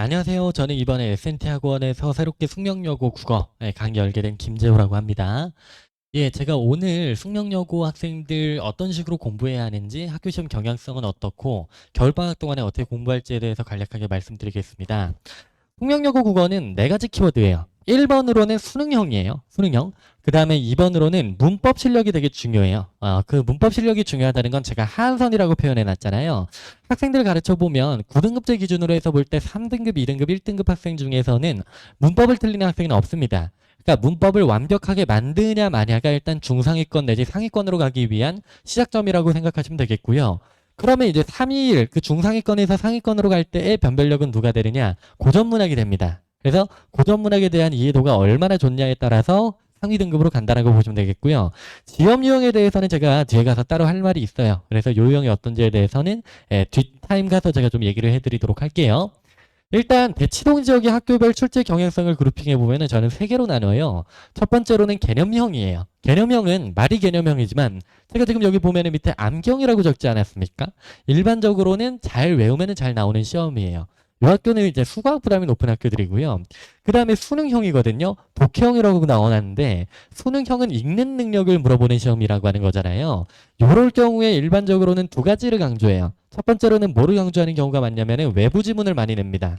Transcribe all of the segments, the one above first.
안녕하세요. 저는 이번에 S&T 학원에서 새롭게 숙명여고 국어 강의 열게 된 김재호라고 합니다. 제가 오늘 숙명여고 학생들 어떤 식으로 공부해야 하는지, 학교 시험 경향성은 어떻고, 겨울방학 동안에 어떻게 공부할지에 대해서 간략하게 말씀드리겠습니다. 숙명여고 국어는 네 가지 키워드예요. 1번으로는 수능형이에요. 수능형. 그 다음에 2번으로는 문법 실력이 되게 중요해요. 그 문법 실력이 중요하다는 건 제가 하한선이라고 표현해 놨잖아요. 학생들 가르쳐 보면 9등급제 기준으로 해서 볼 때 3등급, 2등급, 1등급 학생 중에서는 문법을 틀리는 학생은 없습니다. 그러니까 문법을 완벽하게 만드냐 마냐가 일단 중상위권 내지 상위권으로 가기 위한 시작점이라고 생각하시면 되겠고요. 그러면 이제 3일 그 중상위권에서 상위권으로 갈 때의 변별력은 누가 되느냐? 고전문학이 됩니다. 그래서 고전문학에 대한 이해도가 얼마나 좋냐에 따라서 상위 등급으로 간다라고 보시면 되겠고요. 지역 유형에 대해서는 제가 뒤에 가서 따로 할 말이 있어요. 그래서 요 유형이 어떤지에 대해서는 뒷타임 가서 제가 좀 얘기를 해드리도록 할게요. 일단 대치동 지역의 학교별 출제 경향성을 그룹핑해 보면은 저는 세 개로 나눠요. 첫 번째로는 개념형이에요. 개념형은 말이 개념형이지만 제가 지금 여기 보면은 밑에 암경이라고 적지 않았습니까? 일반적으로는 잘 외우면은 잘 나오는 시험이에요. 이 학교는 이제 수학 부담이 높은 학교들이고요. 그 다음에 수능형이거든요. 독해형이라고 나와놨는데 수능형은 읽는 능력을 물어보는 시험이라고 하는 거잖아요. 이럴 경우에 일반적으로는 두 가지를 강조해요. 첫 번째로는 뭐를 강조하는 경우가 많냐면은 외부 지문을 많이 냅니다.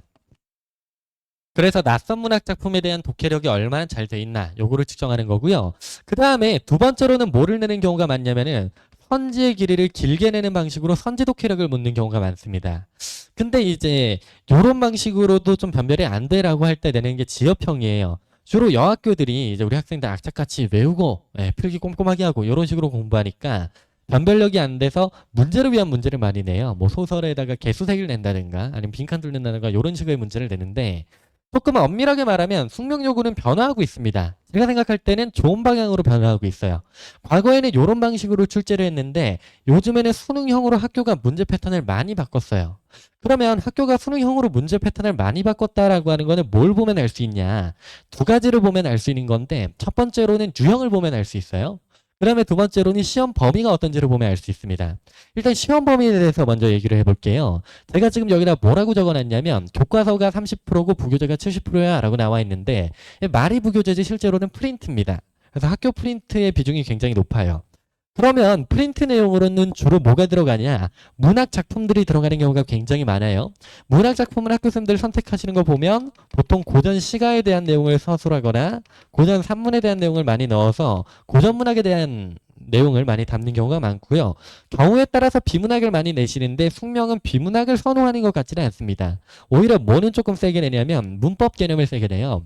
그래서 낯선 문학 작품에 대한 독해력이 얼마나 잘 돼 있나 요거를 측정하는 거고요. 그 다음에 두 번째로는 뭐를 내는 경우가 많냐면은 선지의 길이를 길게 내는 방식으로 선지 독해력을 묻는 경우가 많습니다. 근데 이제 요런 방식으로도 좀 변별이 안 돼라고 할 때 내는 게 지엽형이에요. 주로 여학교들이 이제 우리 학생들 악착같이 외우고 필기 꼼꼼하게 하고 이런 식으로 공부하니까 변별력이 안 돼서 문제를 위한 문제를 많이 내요. 뭐 소설에다가 개수색을 낸다든가 아니면 빈칸 뚫는다든가 이런 식의 문제를 내는데 조금 엄밀하게 말하면 숙명 요구는 변화하고 있습니다. 제가 생각할 때는 좋은 방향으로 변화하고 있어요. 과거에는 이런 방식으로 출제를 했는데 요즘에는 수능형으로 학교가 문제 패턴을 많이 바꿨어요. 그러면 학교가 수능형으로 문제 패턴을 많이 바꿨다라고 하는 거는 뭘 보면 알 수 있냐? 두 가지를 보면 알 수 있는 건데 첫 번째로는 유형을 보면 알 수 있어요. 그 다음에 두 번째로는 시험 범위가 어떤지를 보면 알 수 있습니다. 일단 시험 범위에 대해서 먼저 얘기를 해볼게요. 제가 지금 여기다 뭐라고 적어놨냐면 교과서가 30%고 부교재가 70%야 라고 나와 있는데 말이 부교재지 실제로는 프린트입니다. 그래서 학교 프린트의 비중이 굉장히 높아요. 그러면 프린트 내용으로는 주로 뭐가 들어가냐? 문학 작품들이 들어가는 경우가 굉장히 많아요. 문학 작품을 학교생들 선택하시는 거 보면 보통 고전 시가에 대한 내용을 서술하거나 고전 산문에 대한 내용을 많이 넣어서 고전 문학에 대한 내용을 많이 담는 경우가 많고요. 경우에 따라서 비문학을 많이 내시는데 숙명은 비문학을 선호하는 것 같지는 않습니다. 오히려 뭐는 조금 세게 내냐면 문법 개념을 세게 내요.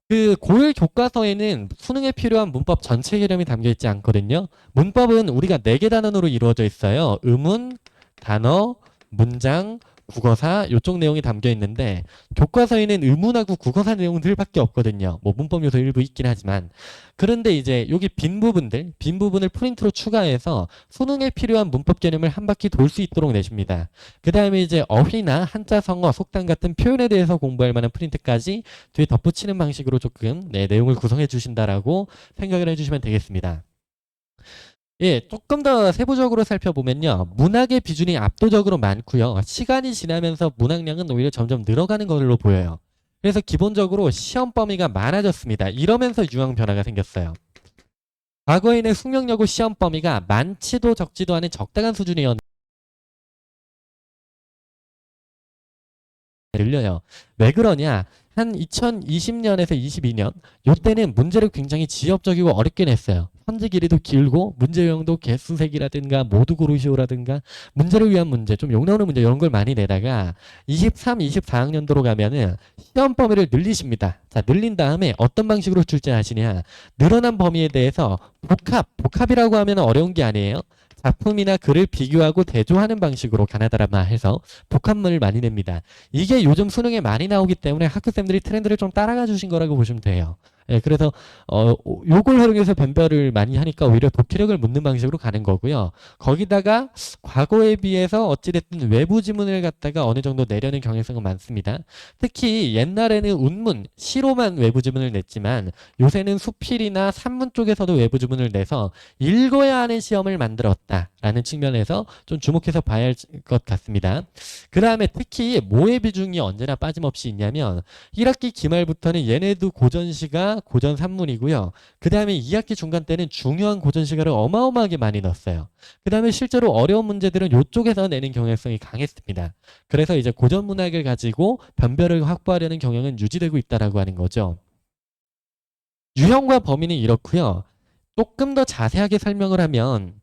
그 고1 교과서에는 수능에 필요한 문법 전체 개념이 담겨 있지 않거든요. 문법은 우리가 4개 단원으로 이루어져 있어요. 의문, 단어, 문장, 국어사 요쪽 내용이 담겨 있는데 교과서에는 의문하고 국어사 내용들밖에 없거든요. 뭐 문법 요소 일부 있긴 하지만 그런데 이제 여기 빈 부분을 프린트로 추가해서 수능에 필요한 문법 개념을 한 바퀴 돌 수 있도록 내줍니다. 그 다음에 이제 어휘나 한자, 성어, 속담 같은 표현에 대해서 공부할 만한 프린트까지 뒤에 덧붙이는 방식으로 조금 내용을 구성해 주신다라고 생각을 해주시면 되겠습니다. 조금 더 세부적으로 살펴보면요. 문학의 비중이 압도적으로 많고요. 시간이 지나면서 문학량은 오히려 점점 늘어가는 걸로 보여요. 그래서 기본적으로 시험 범위가 많아졌습니다. 이러면서 유형 변화가 생겼어요. 과거에는 숙명여고 시험 범위가 많지도 적지도 않은 적당한 수준이었는데 늘려요. 왜 그러냐? 한 2020년에서 22년 요때는 문제를 굉장히 지엽적이고 어렵게 냈어요. 선지 길이도 길고 문제 유형도 개수색이라든가 모두 고르시오라든가 문제를 위한 문제 좀 욕나오는 문제 이런 걸 많이 내다가 23, 24학년도로 가면은 시험 범위를 늘리십니다. 자, 늘린 다음에 어떤 방식으로 출제하시냐? 늘어난 범위에 대해서 복합이라고 하면 어려운 게 아니에요. 작품이나 글을 비교하고 대조하는 방식으로 가나다라마 해서 복합문을 많이 냅니다. 이게 요즘 수능에 많이 나오기 때문에 학교생들이 트렌드를 좀 따라가 주신 거라고 보시면 돼요. 그래서 요걸 활용해서 변별을 많이 하니까 오히려 독해력을 묻는 방식으로 가는 거고요. 거기다가 과거에 비해서 어찌됐든 외부 지문을 갖다가 어느 정도 내려는 경향성은 많습니다. 특히 옛날에는 운문, 시로만 외부 지문을 냈지만 요새는 수필이나 산문 쪽에서도 외부 지문을 내서 읽어야 하는 시험을 만들었다라는 측면에서 좀 주목해서 봐야 할 것 같습니다. 그 다음에 특히 뭐의 비중이 언제나 빠짐없이 있냐면 1학기 기말부터는 얘네도 고전시가 고전 산문이고요. 그 다음에 2학기 중간 때는 중요한 고전시가를 어마어마하게 많이 넣었어요. 그 다음에 실제로 어려운 문제들은 이쪽에서 내는 경향성이 강했습니다. 그래서 이제 고전 문학을 가지고 변별을 확보하려는 경향은 유지되고 있다라고 하는 거죠. 유형과 범위는 이렇고요. 조금 더 자세하게 설명을 하면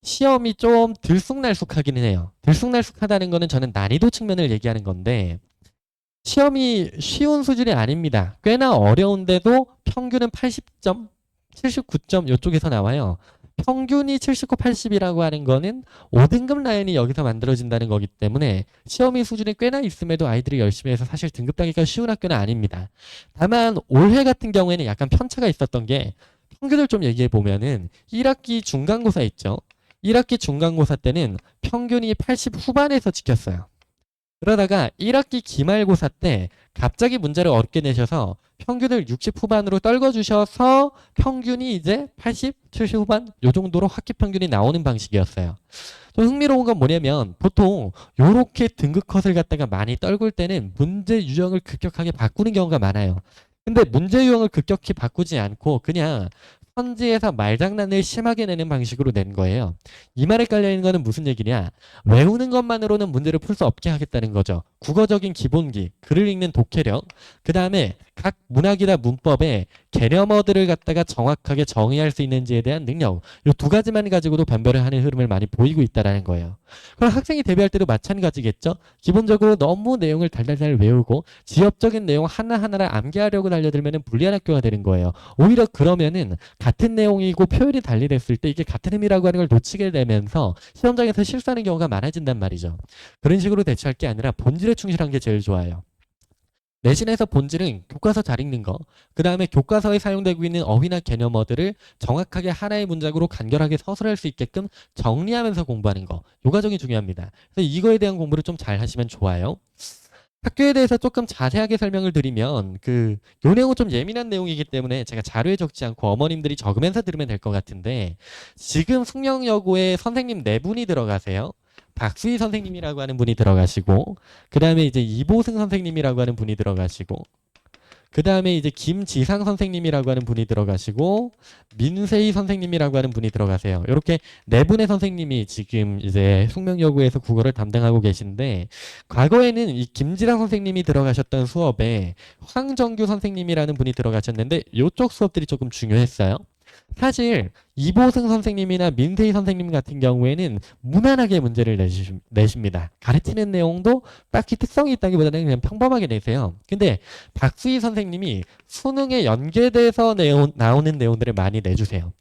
시험이 좀 들쑥날쑥하기는 해요. 들쑥날쑥하다는 거는 저는 난이도 측면을 얘기하는 건데 시험이 쉬운 수준이 아닙니다. 꽤나 어려운데도 평균은 80점, 79점 이쪽에서 나와요. 평균이 79, 80이라고 하는 거는 5등급 라인이 여기서 만들어진다는 거기 때문에 시험의 수준이 꽤나 있음에도 아이들이 열심히 해서 사실 등급 따기가 쉬운 학교는 아닙니다. 다만 올해 같은 경우에는 약간 편차가 있었던 게 평균을 좀 얘기해 보면은 1학기 중간고사 있죠. 1학기 중간고사 때는 평균이 80 후반에서 지켰어요. 그러다가 1학기 기말고사 때 갑자기 문제를 어렵게 내셔서 평균을 60 후반으로 떨궈주셔서 평균이 이제 80, 70 후반 요 정도로 학기 평균이 나오는 방식이었어요. 좀 흥미로운 건 뭐냐면 보통 요렇게 등급 컷을 갖다가 많이 떨굴 때는 문제 유형을 급격하게 바꾸는 경우가 많아요. 근데 문제 유형을 급격히 바꾸지 않고 그냥 선지에서 말장난을 심하게 내는 방식으로 낸 거예요. 이 말에 깔려있는 거는 무슨 얘기냐? 외우는 것만으로는 문제를 풀 수 없게 하겠다는 거죠. 국어적인 기본기, 글을 읽는 독해력, 그 다음에 각 문학이나 문법의 개념어들을 갖다가 정확하게 정의할 수 있는지에 대한 능력, 이 두 가지만 가지고도 변별을 하는 흐름을 많이 보이고 있다는 거예요. 그럼 학생이 대비할 때도 마찬가지겠죠? 기본적으로 너무 내용을 달달달 외우고 지엽적인 내용 하나하나를 암기하려고 달려들면 불리한 학교가 되는 거예요. 오히려 그러면은 같은 내용이고 표현이 달리됐을 때 이게 같은 의미라고 하는 걸 놓치게 되면서 시험장에서 실수하는 경우가 많아진단 말이죠. 그런 식으로 대처할 게 아니라 본질에 충실한 게 제일 좋아요. 내신에서 본질은 교과서 잘 읽는 거, 그 다음에 교과서에 사용되고 있는 어휘나 개념어들을 정확하게 하나의 문장으로 간결하게 서술할 수 있게끔 정리하면서 공부하는 거, 요 과정이 중요합니다. 그래서 이거에 대한 공부를 좀 잘 하시면 좋아요. 학교에 대해서 조금 자세하게 설명을 드리면 요 내용은 좀 예민한 내용이기 때문에 제가 자료에 적지 않고 어머님들이 적으면서 들으면 될 것 같은데 지금 숙명여고에 선생님 네 분이 들어가세요. 박수희 선생님이라고 하는 분이 들어가시고 그 다음에 이제 이보승 선생님이라고 하는 분이 들어가시고 그 다음에 이제 김지상 선생님이라고 하는 분이 들어가시고 민세희 선생님이라고 하는 분이 들어가세요. 이렇게 네 분의 선생님이 지금 이제 숙명여고에서 국어를 담당하고 계신데 과거에는 이 김지상 선생님이 들어가셨던 수업에 황정규 선생님이라는 분이 들어가셨는데 이쪽 수업들이 조금 중요했어요. 사실 이보승 선생님이나 민세희 선생님 같은 경우에는 무난하게 문제를 내십니다. 가르치는 내용도 딱히 특성이 있다기보다는 그냥 평범하게 내세요. 근데 박수희 선생님이 수능에 연계돼서 나오는 내용들을 많이 내주세요.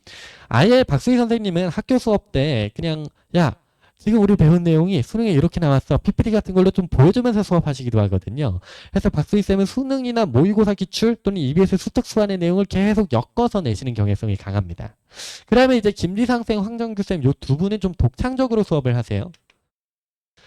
아예 박수희 선생님은 학교 수업 때 그냥 야 지금 우리 배운 내용이 수능에 이렇게 나왔어. PPT 같은 걸로 좀 보여주면서 수업하시기도 하거든요. 그래서 박수희 쌤은 수능이나 모의고사 기출 또는 EBS 수특 수완의 내용을 계속 엮어서 내시는 경향성이 강합니다. 그 다음에 이제 김지상 쌤, 황정규 쌤 요 두 분은 좀 독창적으로 수업을 하세요.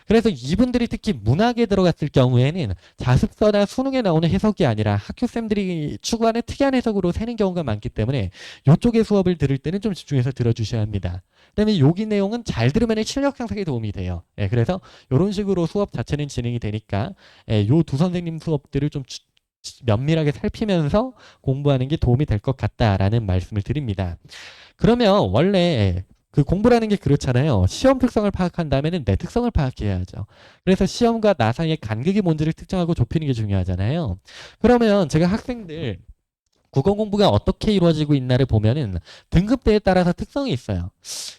그래서 이분들이 특히 문학에 들어갔을 경우에는 자습서나 수능에 나오는 해석이 아니라 학교쌤들이 추구하는 특이한 해석으로 새는 경우가 많기 때문에 이쪽의 수업을 들을 때는 좀 집중해서 들어주셔야 합니다. 그다음에 여기 내용은 잘 들으면 실력 향상에 도움이 돼요. 그래서 이런 식으로 수업 자체는 진행이 되니까 요 두 선생님 수업들을 좀 면밀하게 살피면서 공부하는 게 도움이 될 것 같다라는 말씀을 드립니다. 그러면 원래 공부라는 게 그렇잖아요. 시험 특성을 파악한 다음에는 내 특성을 파악해야죠. 그래서 시험과 나 사이의 간극이 뭔지를 특정하고 좁히는 게 중요하잖아요. 그러면 제가 학생들 국어 공부가 어떻게 이루어지고 있나를 보면은 등급대에 따라서 특성이 있어요.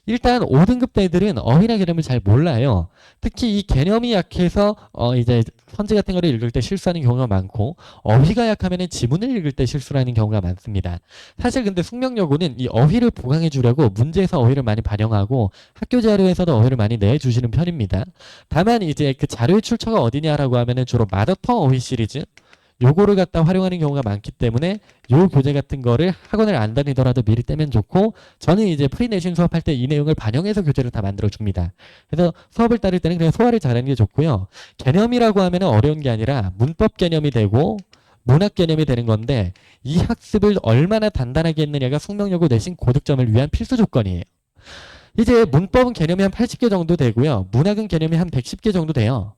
일단 5등급 대들은 어휘나 개념을 잘 몰라요. 특히 이 개념이 약해서 이제 선지 같은 거를 읽을 때 실수하는 경우가 많고 어휘가 약하면은 지문을 읽을 때 실수를 하는 경우가 많습니다. 사실 근데 숙명여고는 이 어휘를 보강해 주려고 문제에서 어휘를 많이 반영하고 학교 자료에서도 어휘를 많이 내주시는 편입니다. 다만 이제 그 자료의 출처가 어디냐라고 하면은 주로 마더텅 어휘 시리즈 요거를 갖다 활용하는 경우가 많기 때문에 요 교재 같은 거를 학원을 안 다니더라도 미리 떼면 좋고, 저는 이제 프리내신 수업할 때 이 내용을 반영해서 교재를 다 만들어 줍니다. 그래서 수업을 따를 때는 그냥 소화를 잘하는 게 좋고요. 개념이라고 하면 어려운 게 아니라 문법 개념이 되고 문학 개념이 되는 건데, 이 학습을 얼마나 단단하게 했느냐가 숙명여고 내신 고득점을 위한 필수 조건이에요. 이제 문법은 개념이 한 80개 정도 되고요. 문학은 개념이 한 110개 정도 돼요.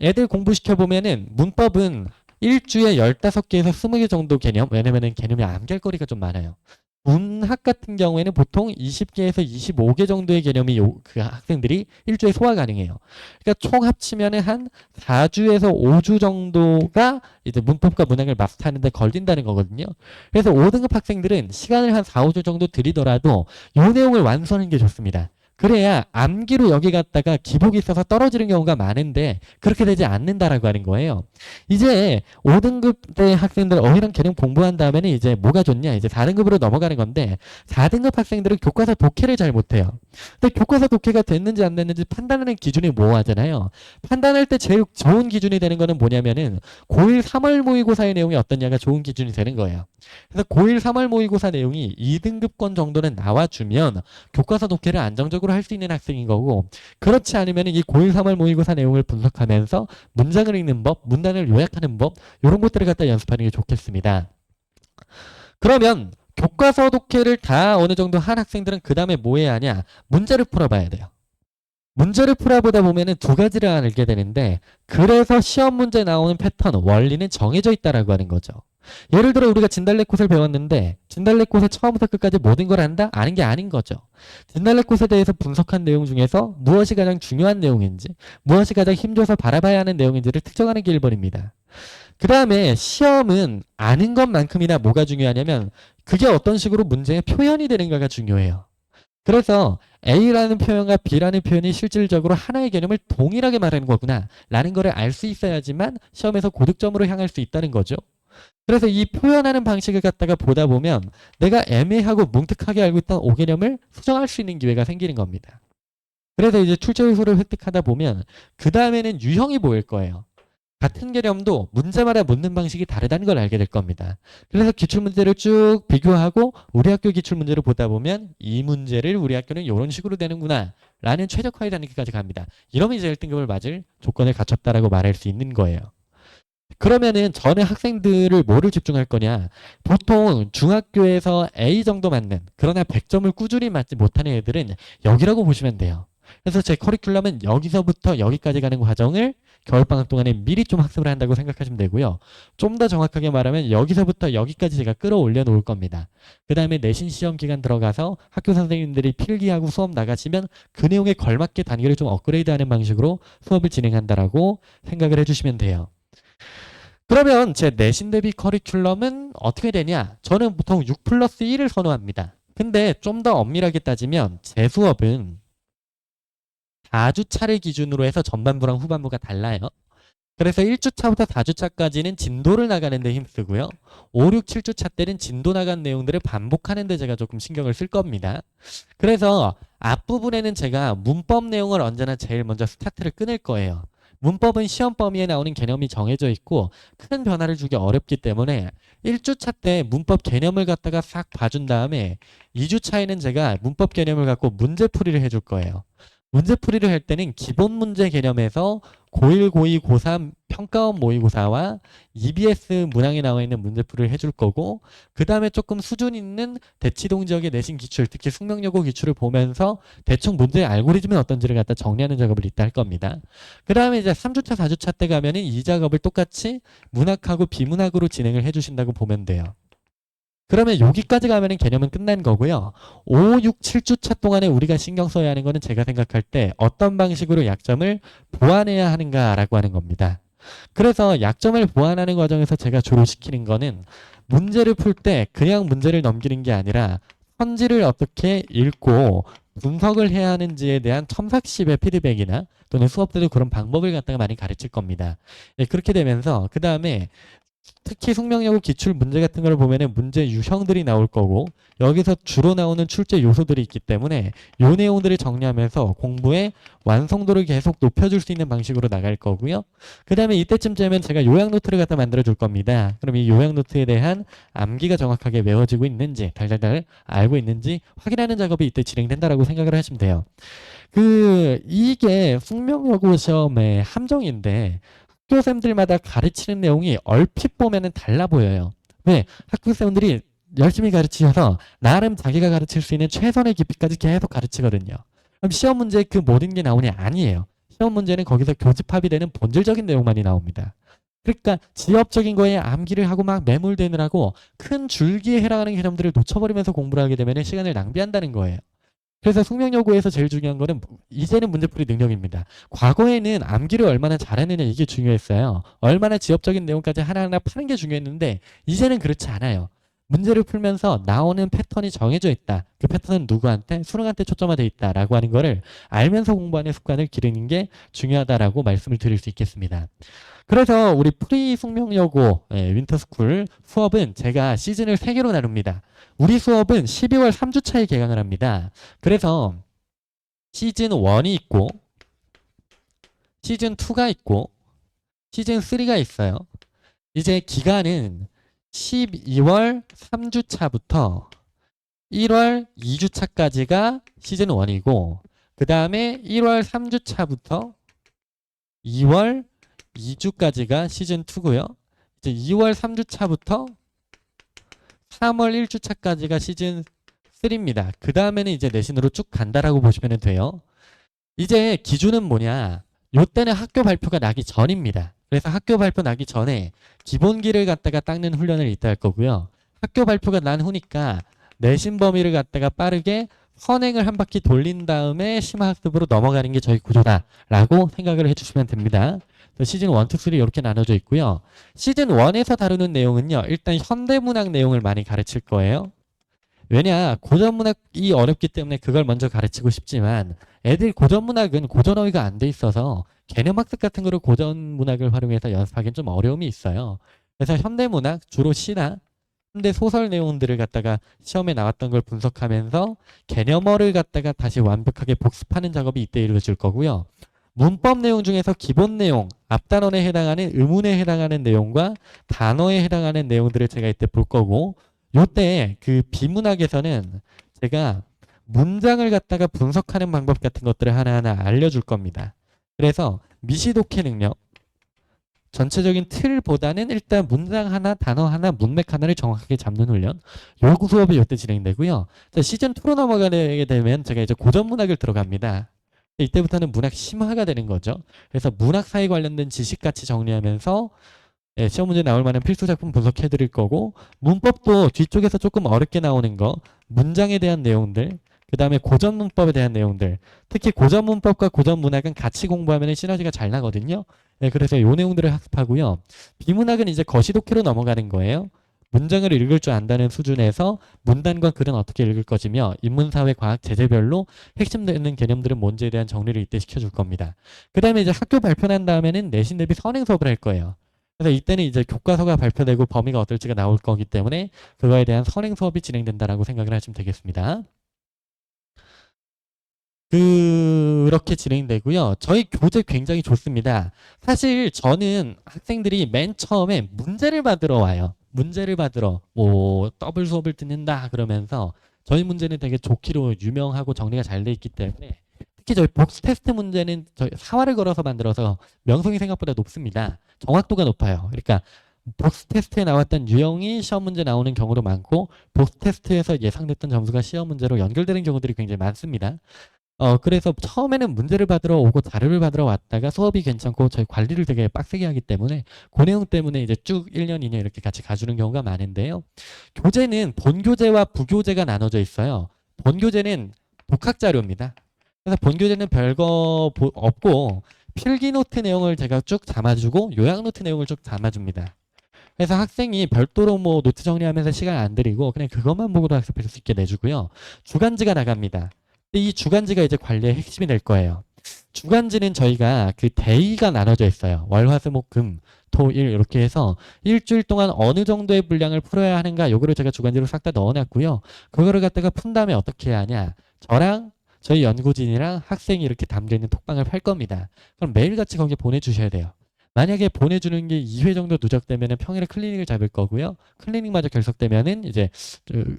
애들 공부시켜보면은 문법은 일주에 15개에서 20개 정도 개념, 왜냐면은 개념이 암기할 거리가 좀 많아요. 문학 같은 경우에는 보통 20개에서 25개 정도의 개념이 그 학생들이 일주에 소화 가능해요. 그러니까 총 합치면은 한 4주에서 5주 정도가 이제 문법과 문학을 마스터하는 데 걸린다는 거거든요. 그래서 5등급 학생들은 시간을 한 4, 5주 정도 들이더라도 이 내용을 완수하는 게 좋습니다. 그래야 암기로 여기 갔다가 기복이 있어서 떨어지는 경우가 많은데 그렇게 되지 않는다라고 하는 거예요. 이제 5등급 때 학생들 어휘랑 개념 공부한 다음에는 이제 뭐가 좋냐, 이제 4등급으로 넘어가는 건데, 4등급 학생들은 교과서 독해를 잘 못해요. 근데 교과서 독해가 됐는지 안 됐는지 판단하는 기준이 모호하잖아요. 판단할 때 제일 좋은 기준이 되는 거는 뭐냐면은 고1 3월 모의고사의 내용이 어떠냐가 좋은 기준이 되는 거예요. 그래서 고1 3월 모의고사 내용이 2등급권 정도는 나와주면 교과서 독해를 안정적으로 할 수 있는 학생인 거고, 그렇지 않으면 이 고1 3월 모의고사 내용을 분석하면서 문장을 읽는 법, 문단을 요약하는 법, 이런 것들을 갖다 연습하는 게 좋겠습니다. 그러면 교과서 독해를 다 어느 정도 한 학생들은 그 다음에 뭐 해야 하냐? 문제를 풀어봐야 돼요. 문제를 풀어보다 보면은 두 가지를 알게 되는데, 그래서 시험 문제 나오는 패턴, 원리는 정해져 있다라고 하는 거죠. 예를 들어 우리가 진달래꽃을 배웠는데 진달래꽃의 처음부터 끝까지 모든 걸 안다? 아는 게 아닌 거죠. 진달래꽃에 대해서 분석한 내용 중에서 무엇이 가장 중요한 내용인지, 무엇이 가장 힘줘서 바라봐야 하는 내용인지를 특정하는 게 1번입니다. 그 다음에 시험은 아는 것만큼이나 뭐가 중요하냐면 그게 어떤 식으로 문제의 표현이 되는가가 중요해요. 그래서 A라는 표현과 B라는 표현이 실질적으로 하나의 개념을 동일하게 말하는 거구나 라는 거를 알 수 있어야지만 시험에서 고득점으로 향할 수 있다는 거죠. 그래서 이 표현하는 방식을 갖다가 보다 보면 내가 애매하고 뭉툭하게 알고 있던 5개념을 수정할 수 있는 기회가 생기는 겁니다. 그래서 이제 출제 요소를 획득하다 보면 그 다음에는 유형이 보일 거예요. 같은 개념도 문제마다 묻는 방식이 다르다는 걸 알게 될 겁니다. 그래서 기출문제를 쭉 비교하고 우리 학교 기출문제를 보다 보면 이 문제를 우리 학교는 이런 식으로 되는구나 라는 최적화의 단계까지 갑니다. 이러면 이제 1등급을 맞을 조건을 갖췄다라고 말할 수 있는 거예요. 그러면은 전에 학생들을 뭐를 집중할 거냐? 보통 중학교에서 A 정도 맞는, 그러나 100점을 꾸준히 맞지 못하는 애들은 여기라고 보시면 돼요. 그래서 제 커리큘럼은 여기서부터 여기까지 가는 과정을 겨울방학 동안에 미리 좀 학습을 한다고 생각하시면 되고요. 좀 더 정확하게 말하면 여기서부터 여기까지 제가 끌어올려 놓을 겁니다. 그 다음에 내신 시험 기간 들어가서 학교 선생님들이 필기하고 수업 나가시면 그 내용에 걸맞게 단계를 좀 업그레이드하는 방식으로 수업을 진행한다라고 생각을 해주시면 돼요. 그러면 제 내신 대비 커리큘럼은 어떻게 되냐? 저는 보통 6+1을 선호합니다. 근데 좀 더 엄밀하게 따지면 제 수업은 4주차를 기준으로 해서 전반부랑 후반부가 달라요. 그래서 1주차부터 4주차까지는 진도를 나가는 데 힘쓰고요. 5, 6, 7주차 때는 진도 나간 내용들을 반복하는 데 제가 조금 신경을 쓸 겁니다. 그래서 앞부분에는 제가 문법 내용을 언제나 제일 먼저 스타트를 끊을 거예요. 문법은 시험 범위에 나오는 개념이 정해져 있고 큰 변화를 주기 어렵기 때문에 1주차 때 문법 개념을 갖다가 싹 봐준 다음에 2주차에는 제가 문법 개념을 갖고 문제풀이를 해줄 거예요. 문제풀이를 할 때는 기본 문제 개념에서 고1, 고2, 고3 평가원 모의고사와 EBS 문항에 나와 있는 문제풀이를 해줄 거고, 그 다음에 조금 수준 있는 대치동 지역의 내신 기출, 특히 숙명여고 기출을 보면서 대충 문제의 알고리즘은 어떤지를 갖다 정리하는 작업을 이따 할 겁니다. 그 다음에 이제 3주차, 4주차 때 가면은 이 작업을 똑같이 문학하고 비문학으로 진행을 해주신다고 보면 돼요. 그러면 여기까지 가면은 개념은 끝난 거고요. 5, 6, 7주차 동안에 우리가 신경 써야 하는 거는 제가 생각할 때 어떤 방식으로 약점을 보완해야 하는가라고 하는 겁니다. 그래서 약점을 보완하는 과정에서 제가 주로 시키는 거는 문제를 풀 때 그냥 문제를 넘기는 게 아니라 선지를 어떻게 읽고 분석을 해야 하는지에 대한 첨삭식의 피드백이나 또는 수업 때도 그런 방법을 갖다가 많이 가르칠 겁니다. 예, 그렇게 되면서 그 다음에 특히 숙명여고 기출 문제 같은 걸 보면은 문제 유형들이 나올 거고 여기서 주로 나오는 출제 요소들이 있기 때문에 요 내용들을 정리하면서 공부의 완성도를 계속 높여줄 수 있는 방식으로 나갈 거고요. 그 다음에 이때쯤 되면 제가 요약 노트를 갖다 만들어 줄 겁니다. 그럼 이 요약 노트에 대한 암기가 정확하게 외워지고 있는지 달달달 알고 있는지 확인하는 작업이 이때 진행된다라고 생각을 하시면 돼요. 이게 숙명여고 시험의 함정인데 학교생들마다 가르치는 내용이 얼핏 보면은 달라 보여요. 왜? 학교생들이 열심히 가르치셔서 나름 자기가 가르칠 수 있는 최선의 깊이까지 계속 가르치거든요. 그럼 시험 문제에 그 모든 게 나오냐? 아니에요. 시험 문제는 거기서 교집합이 되는 본질적인 내용만이 나옵니다. 그러니까 지엽적인 거에 암기를 하고 막 매몰되느라고 큰 줄기에 해당하는 개념들을 놓쳐버리면서 공부를 하게 되면 시간을 낭비한다는 거예요. 그래서 숙명여고에서 제일 중요한 거는 이제는 문제풀이 능력입니다. 과거에는 암기를 얼마나 잘했느냐 이게 중요했어요. 얼마나 지엽적인 내용까지 하나하나 파는 게 중요했는데 이제는 그렇지 않아요. 문제를 풀면서 나오는 패턴이 정해져 있다. 그 패턴은 누구한테? 수능한테 초점화돼 있다라고 하는 거를 알면서 공부하는 습관을 기르는 게 중요하다라고 말씀을 드릴 수 있겠습니다. 그래서 우리 프리 숙명여고 윈터스쿨 수업은 제가 시즌을 3개로 나눕니다. 우리 수업은 12월 3주차에 개강을 합니다. 그래서 시즌 1이 있고 시즌 2가 있고 시즌 3가 있어요. 이제 기간은 12월 3주차부터 1월 2주차까지가 시즌 1이고 그 다음에 1월 3주차부터 2월 2주까지가 시즌 2고요. 이제 2월 3주차부터 3월 1주차까지가 시즌 3입니다. 그 다음에는 이제 내신으로 쭉 간다라고 보시면 돼요. 이제 기준은 뭐냐? 요때는 학교 발표가 나기 전입니다. 그래서 학교 발표 나기 전에 기본기를 갖다가 닦는 훈련을 이따 할 거고요. 학교 발표가 난 후니까 내신 범위를 갖다가 빠르게 선행을 한 바퀴 돌린 다음에 심화학습으로 넘어가는 게 저희 구조다라고 생각을 해주시면 됩니다. 시즌 1, 2, 3 이렇게 나눠져 있고요. 시즌 1에서 다루는 내용은요. 일단 현대문학 내용을 많이 가르칠 거예요. 왜냐 고전문학이 어렵기 때문에 그걸 먼저 가르치고 싶지만 애들 고전문학은 고전어휘가 안 돼 있어서 개념학습 같은 거를 고전문학을 활용해서 연습하기는 좀 어려움이 있어요. 그래서 현대문학 주로 시나 현대 소설 내용들을 갖다가 시험에 나왔던 걸 분석하면서 개념어를 갖다가 다시 완벽하게 복습하는 작업이 이때 이루어질 거고요. 문법 내용 중에서 기본 내용, 앞단원에 해당하는 의문에 해당하는 내용과 단어에 해당하는 내용들을 제가 이때 볼 거고 요때 그 비문학에서는 제가 문장을 갖다가 분석하는 방법 같은 것들을 하나하나 알려줄 겁니다. 그래서 미시독해 능력, 전체적인 틀보다는 일단 문장 하나, 단어 하나, 문맥 하나를 정확하게 잡는 훈련. 요 수업이 이때 진행되고요. 자, 시즌 2로 넘어가게 되면 제가 이제 고전문학을 들어갑니다. 이때부터는 문학 심화가 되는 거죠. 그래서 문학사에 관련된 지식같이 정리하면서 시험 문제 나올 만한 필수 작품 분석해 드릴 거고 문법도 뒤쪽에서 조금 어렵게 나오는 거 문장에 대한 내용들 그 다음에 고전 문법에 대한 내용들 특히 고전 문법과 고전 문학은 같이 공부하면 시너지가 잘 나거든요. 그래서 요 내용들을 학습하고요. 비문학은 이제 거시독해로 넘어가는 거예요. 문장을 읽을 줄 안다는 수준에서 문단과 글은 어떻게 읽을 것이며 인문사회 과학 제재별로 핵심되는 개념들은 뭔지에 대한 정리를 이때 시켜줄 겁니다. 그 다음에 이제 학교 발표 난 다음에는 내신 대비 선행 수업을 할 거예요. 그래서 이때는 이제 교과서가 발표되고 범위가 어떨지가 나올 거기 때문에 그거에 대한 선행 수업이 진행된다라고 생각을 하시면 되겠습니다. 그렇게 진행되고요. 저희 교재 굉장히 좋습니다. 사실 저는 학생들이 맨 처음에 문제를 받으러 와요. 문제를 받으러 뭐 더블 수업을 듣는다 그러면서 저희 문제는 되게 좋기로 유명하고 정리가 잘 돼 있기 때문에 특히 저희 복수 테스트 문제는 저희 사활을 걸어서 만들어서 명성이 생각보다 높습니다. 정확도가 높아요. 그러니까 복수 테스트에 나왔던 유형이 시험 문제 나오는 경우도 많고 복수 테스트에서 예상됐던 점수가 시험 문제로 연결되는 경우들이 굉장히 많습니다. 그래서 처음에는 문제를 받으러 오고 자료를 받으러 왔다가 수업이 괜찮고 저희 관리를 되게 빡세게 하기 때문에 그 내용 때문에 이제 쭉 1년, 2년 이렇게 같이 가주는 경우가 많은데요. 교재는 본교재와 부교재가 나눠져 있어요. 본교재는 독학 자료입니다. 그래서 본교재는 별거 없고 필기 노트 내용을 제가 쭉 담아주고 요약 노트 내용을 쭉 담아줍니다. 그래서 학생이 별도로 뭐 노트 정리하면서 시간 안 들이고 그냥 그것만 보고도 학습할 수 있게 내주고요. 주간지가 나갑니다. 이 주간지가 이제 관리의 핵심이 될 거예요. 주간지는 저희가 그 데이가 나눠져 있어요. 월, 화, 수, 목, 금. 토, 일 이렇게 해서 일주일 동안 어느 정도의 분량을 풀어야 하는가 요거를 제가 주간지로 싹 다 넣어놨고요. 그거를 갖다가 푼 다음에 어떻게 해야 하냐. 저랑 저희 연구진이랑 학생이 이렇게 담겨있는 톡방을 팔 겁니다. 그럼 매일같이 거기에 보내주셔야 돼요. 만약에 보내주는 게 2회 정도 누적되면 평일에 클리닉을 잡을 거고요. 클리닉마저 결석되면은 이제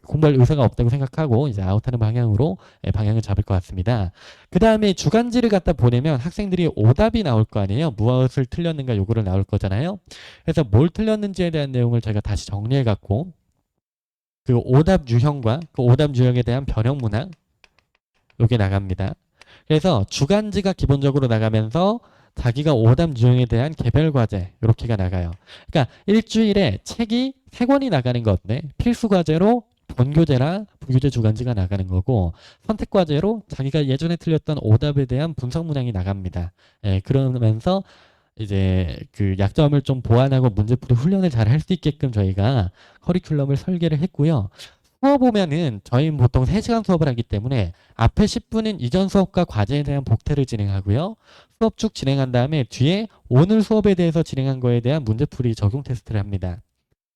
공부할 의사가 없다고 생각하고 이제 아웃하는 방향으로 방향을 잡을 것 같습니다. 그 다음에 주간지를 갖다 보내면 학생들이 오답이 나올 거 아니에요. 무엇을 틀렸는가 요거를 나올 거잖아요. 그래서 뭘 틀렸는지에 대한 내용을 제가 다시 정리해 갖고 그 오답 유형과 그 오답 유형에 대한 변형 문항 요게 나갑니다. 그래서 주간지가 기본적으로 나가면서 자기가 오답 유형에 대한 개별 과제 이렇게가 나가요. 그러니까 일주일에 책이 3권이 나가는 건데 필수 과제로 본교재랑 부교재 주간지가 나가는 거고 선택 과제로 자기가 예전에 틀렸던 오답에 대한 분석 문항이 나갑니다. 예, 그러면서 이제 그 약점을 좀 보완하고 문제풀이 훈련을 잘 할 수 있게끔 저희가 커리큘럼을 설계를 했고요. 수업 보면은 저희는 보통 3시간 수업을 하기 때문에 앞에 10분은 이전 수업과 과제에 대한 복태를 진행하고요. 수업 쭉 진행한 다음에 뒤에 오늘 수업에 대해서 진행한 거에 대한 문제풀이 적용 테스트를 합니다.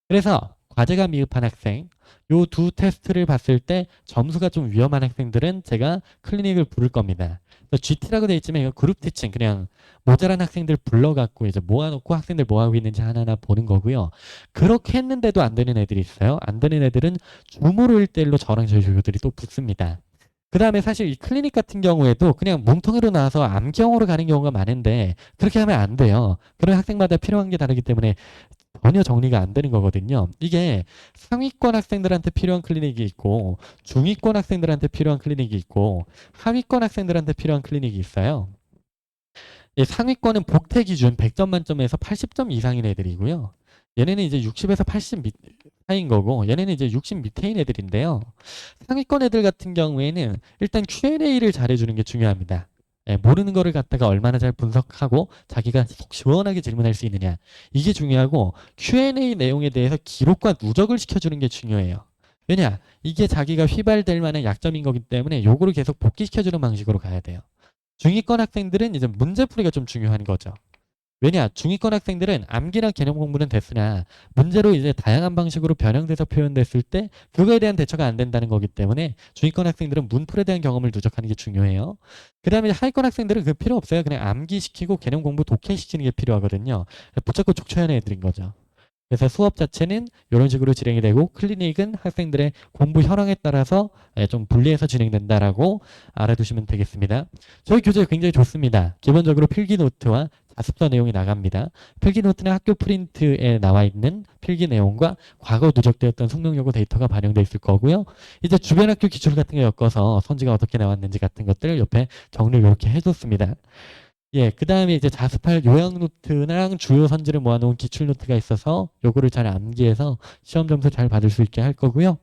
그래서 과제가 미흡한 학생, 요 두 테스트를 봤을 때 점수가 좀 위험한 학생들은 제가 클리닉을 부를 겁니다. GT라고 되어 있지만 이거 그룹 티칭, 그냥 모자란 학생들 불러갖고 이제 모아놓고 학생들 뭐 하고 있는지 하나하나 보는 거고요. 그렇게 했는데도 안 되는 애들이 있어요. 안 되는 애들은 줌으로 1대1로 저랑 저희 조교들이 또 붙습니다. 그 다음에 사실 이 클리닉 같은 경우에도 그냥 뭉텅이로 나와서 암경으로 가는 경우가 많은데 그렇게 하면 안 돼요. 그런 학생마다 필요한 게 다르기 때문에 전혀 정리가 안 되는 거거든요. 이게 상위권 학생들한테 필요한 클리닉이 있고 중위권 학생들한테 필요한 클리닉이 있고 하위권 학생들한테 필요한 클리닉이 있어요. 상위권은 복태 기준 100점 만점에서 80점 이상인 애들이고요. 얘네는 이제 60에서 80 사이인 거고 얘네는 이제 60 밑에인 애들인데요. 상위권 애들 같은 경우에는 일단 Q&A를 잘해주는 게 중요합니다. 모르는 거를 갖다가 얼마나 잘 분석하고 자기가 속 시원하게 질문할 수 있느냐. 이게 중요하고 Q&A 내용에 대해서 기록과 누적을 시켜주는 게 중요해요. 왜냐? 이게 자기가 휘발될 만한 약점인 거기 때문에 요거를 계속 복귀시켜주는 방식으로 가야 돼요. 중위권 학생들은 이제 문제풀이가 좀 중요한 거죠. 왜냐? 중위권 학생들은 암기나 개념 공부는 됐으나 문제로 이제 다양한 방식으로 변형돼서 표현됐을 때 그거에 대한 대처가 안 된다는 거기 때문에 중위권 학생들은 문풀에 대한 경험을 누적하는 게 중요해요. 그 다음에 하위권 학생들은 그 필요 없어요. 그냥 암기시키고 개념 공부 독해시키는 게 필요하거든요. 붙잡고 촉쳐야 하는 애들인 거죠. 그래서 수업 자체는 이런 식으로 진행이 되고 클리닉은 학생들의 공부 현황에 따라서 좀 분리해서 진행된다라고 알아두시면 되겠습니다. 저희 교재 굉장히 좋습니다. 기본적으로 필기 노트와 자습서 내용이 나갑니다. 필기 노트는 학교 프린트에 나와 있는 필기 내용과 과거 누적되었던 숙명여고 데이터가 반영되어 있을 거고요. 이제 주변 학교 기출 같은 거 엮어서 선지가 어떻게 나왔는지 같은 것들을 옆에 정리를 이렇게 해줬습니다. 예, 그 다음에 이제 자습할 요약 노트랑 주요 선지를 모아놓은 기출 노트가 있어서 요거를 잘 암기해서 시험 점수 잘 받을 수 있게 할 거고요.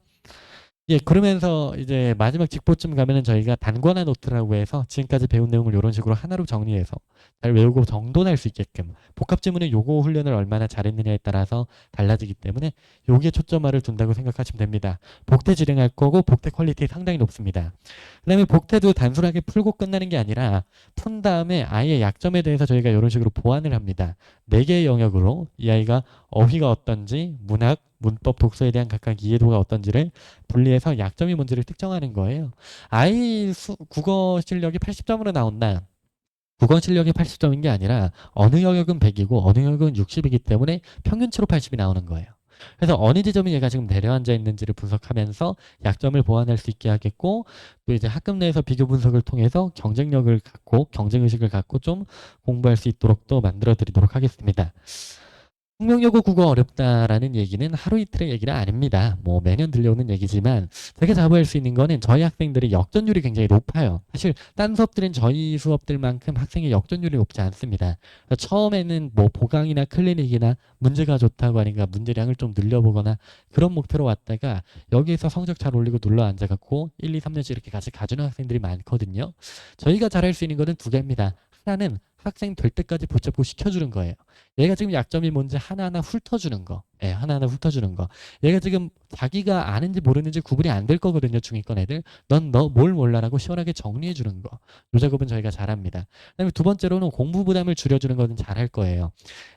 예, 그러면서 이제 마지막 직보쯤 가면은 저희가 단권화 노트라고 해서 지금까지 배운 내용을 이런 식으로 하나로 정리해서 잘 외우고 정돈할 수 있게끔 복합 지문은 요거 훈련을 얼마나 잘했느냐에 따라서 달라지기 때문에 여기에 초점화를 둔다고 생각하시면 됩니다. 복태 진행할 거고 복태 퀄리티 상당히 높습니다. 그 다음에 복태도 단순하게 풀고 끝나는 게 아니라 푼 다음에 아이의 약점에 대해서 저희가 이런 식으로 보완을 합니다. 4개의 영역으로 이 아이가 어휘가 어떤지 문학, 문법, 독서에 대한 각각 이해도가 어떤지를 분리해서 약점이 뭔지를 특정하는 거예요. 아이 국어 실력이 80점으로 나온다. 국어 실력이 80점인 게 아니라 어느 영역은 100이고 어느 영역은 60이기 때문에 평균치로 80이 나오는 거예요. 그래서 어느 지점에 얘가 지금 내려앉아 있는지를 분석하면서 약점을 보완할 수 있게 하겠고 또 이제 학급 내에서 비교 분석을 통해서 경쟁력을 갖고 경쟁의식을 갖고 좀 공부할 수 있도록 또 만들어 드리도록 하겠습니다. 숙명여고 국어 어렵다라는 얘기는 하루 이틀의 얘기는 아닙니다. 뭐 매년 들려오는 얘기지만 제가 자부할 수 있는 거는 저희 학생들이 역전율이 굉장히 높아요. 사실 딴 수업들은 저희 수업들만큼 학생의 역전율이 높지 않습니다. 처음에는 뭐 보강이나 클리닉이나 문제가 좋다고 하니까 문제량을 좀 늘려보거나 그런 목표로 왔다가 여기에서 성적 잘 올리고 눌러 앉아갖고 1, 2, 3년씩 이렇게 같이 가주는 학생들이 많거든요. 저희가 잘할 수 있는 거는 2개입니다. 하나는 학생 될 때까지 붙잡고 시켜주는 거예요. 얘가 지금 약점이 뭔지 하나하나 훑어주는 거. 예, 하나하나 훑어주는 거. 얘가 지금 자기가 아는지 모르는지 구분이 안 될 거거든요. 중위권 애들. 넌 너 뭘 몰라라고 시원하게 정리해 주는 거. 이 작업은 저희가 잘합니다. 그다음에 두 번째로는 공부 부담을 줄여주는 거는 잘할 거예요.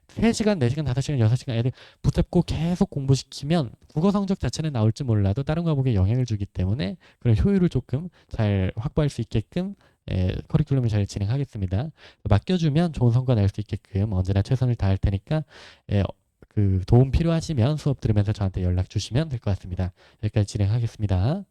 3시간, 4시간, 5시간, 6시간 애들 붙잡고 계속 공부시키면 국어 성적 자체는 나올지 몰라도 다른 과목에 영향을 주기 때문에 그런 효율을 조금 잘 확보할 수 있게끔 커리큘럼을 잘 진행하겠습니다. 맡겨주면 좋은 성과 낼 수 있게끔 언제나 최선을 다할 테니까 그 도움 필요하시면 수업 들으면서 저한테 연락 주시면 될 것 같습니다. 여기까지 진행하겠습니다.